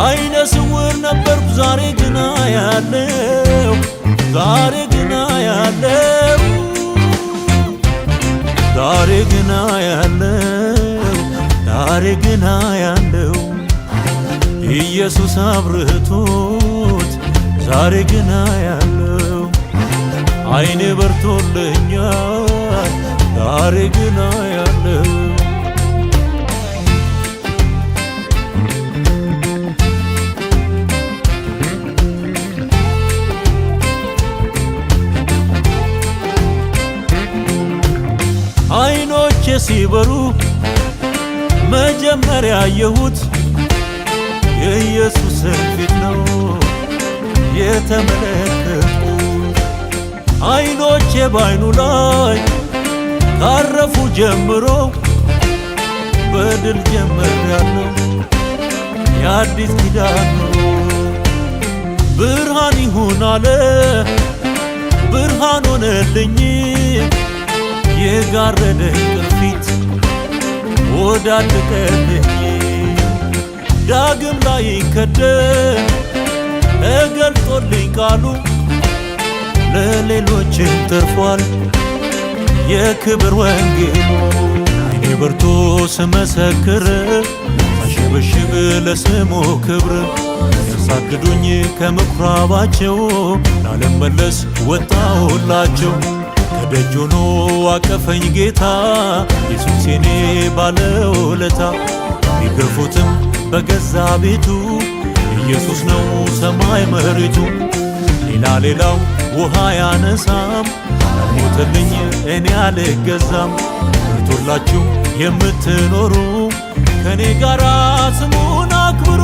አይነ ስውር ነበርኩ ዛሬ ግን አያለው ዛሬ ግን አያለው ዛሬ ግን አያለው ዛሬ ግን አያለው ኢየሱስ አብርቶት ዛሬ ግን አያለው አይኔ በርቶልኛል ዛሬ ግን አያለው አይኖቼ ሲበሩ መጀመሪያ ያየሁት የኢየሱስን ፊት ነው የተመለከትኩት አይኖቼ ባይኑ ላይ ካረፉ ጀምሮ በድል ጀምሬያለሁ የአዲስ ኪዳን ነው ብርሃን ይሁን አለ ብርሃን ሆነልኝ የጋረደኝ ቅርፊት ወዳደቀልኝ ዳግም ላይ ከደን ተገልጦልኝ ቃሉ ለሌሎችም ተርፏል የክብር ወንጌሉ አይኔ በርቶ ስመሰክር ሳሸበሽብ ለስሙ ክብር ያሳድዱኝ ከምኵራባቸው ላለመለስ ወጣሁላቸው ከደጅ ሆኖ አቀፈኝ ጌታ ኢየሱስ የኔ ባለውለታ ቢገፉትም በገዛ ቤቱ ኢየሱስ ነው ሰማይ መሬቱ ሌላው ውሃ ያነሳም ሞተልኝ እኔ አልገዛም ቶላችሁ የምትኖሩ ከኔ ጋራ ስሙን አክብሩ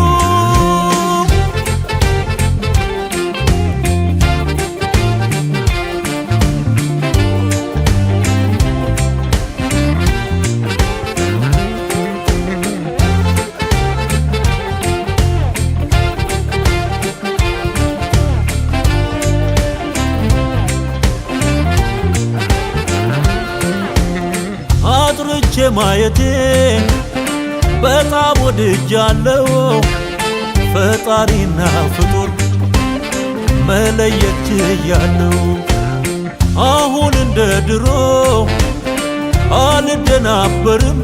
ማየቴ በጣም ወድጃለሁ ፈጣሪና ፍጡር መለየት ችያለሁ አሁን እንደ ድሮ አልደናበርም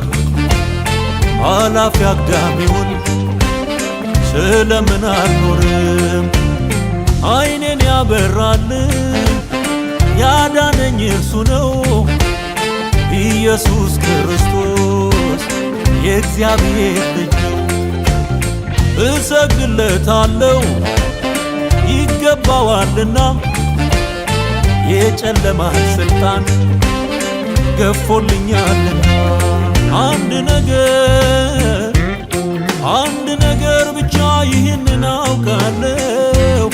አላፊ አግዳሚውን ስለምን አልኖርም አይኔን ያበራልኝ ያዳነኝ እርሱ ነው ኢየሱስ ክርስቶስ የእግዚአብሔር ልጅ ነው እሰግድለታለሁ ይገባዋልና የጨለማን ስልጣን ገፎልኛልና አንድ ነገር ብቻ ይህንን አውቃለሁ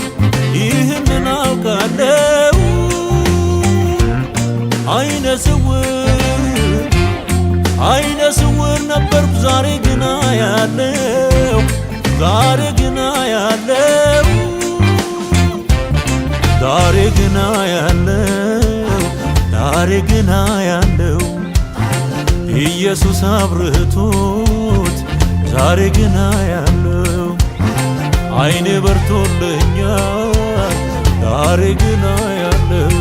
አይነ ስውር ነበርኩ ዛሬ ግን አያለው ዛሬ ግን አያለው ዛሬ ግን አያለው ዛሬ ግን አያለው ኢየሱስ አብርቶት ዛሬ ግን አያለው አይኔ በርቶልኛል ዛሬ ግን አያለው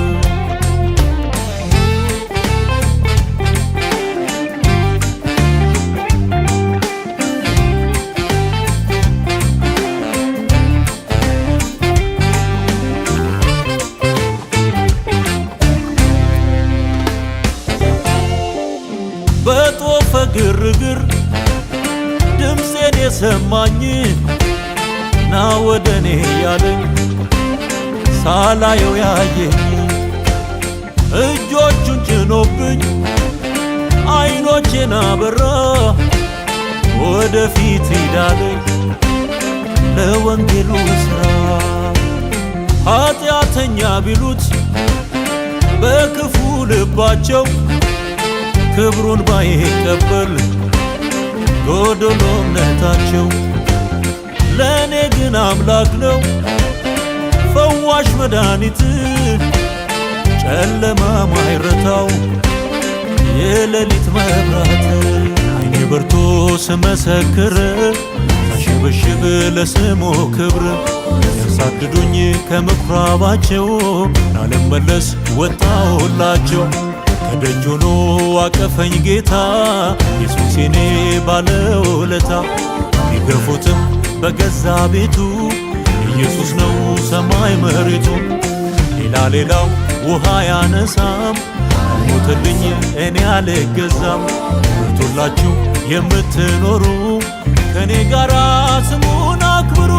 በጦፈ ግርግር ድምፄን የሰማኝ ና ወደኔ ያለኝ ሳላየው ያየኝ እጆቹን ጭኖብኝ አይኖቼን አበራ ወደፊት ሄዳለኝ ለወንጌሉ ሥራ ኃጢአተኛ ቢሉት በክፉ ልባቸው ክብሩን ባይቀበል ጎዶሎ እምነታቸው ለእኔ ግን አምላክ ነው ፈዋሽ መድኃኒት ጨለማ ማይረታው የሌሊት መብራት አይኔ በርቶ ስመሰክር ሳሸበሽብ ለስሙ ክብር ያሳድዱኝ ከምኵራባቸው ላለመለስ ወጣሁላቸው። ከደጅ ሆኖ አቀፈኝ ጌታ ኢየሱስ የኔ ባለውለታ። ቢገፉትም በገዛ ቤቱ ኢየሱስ ነው ሰማይ መሬቱ። ሌላው ውሃ ያነሳም ሞተልኝ እኔ አልገዛም። ወርቶላችሁ የምትኖሩ ከኔ ጋራ ስሙን አክብሩ።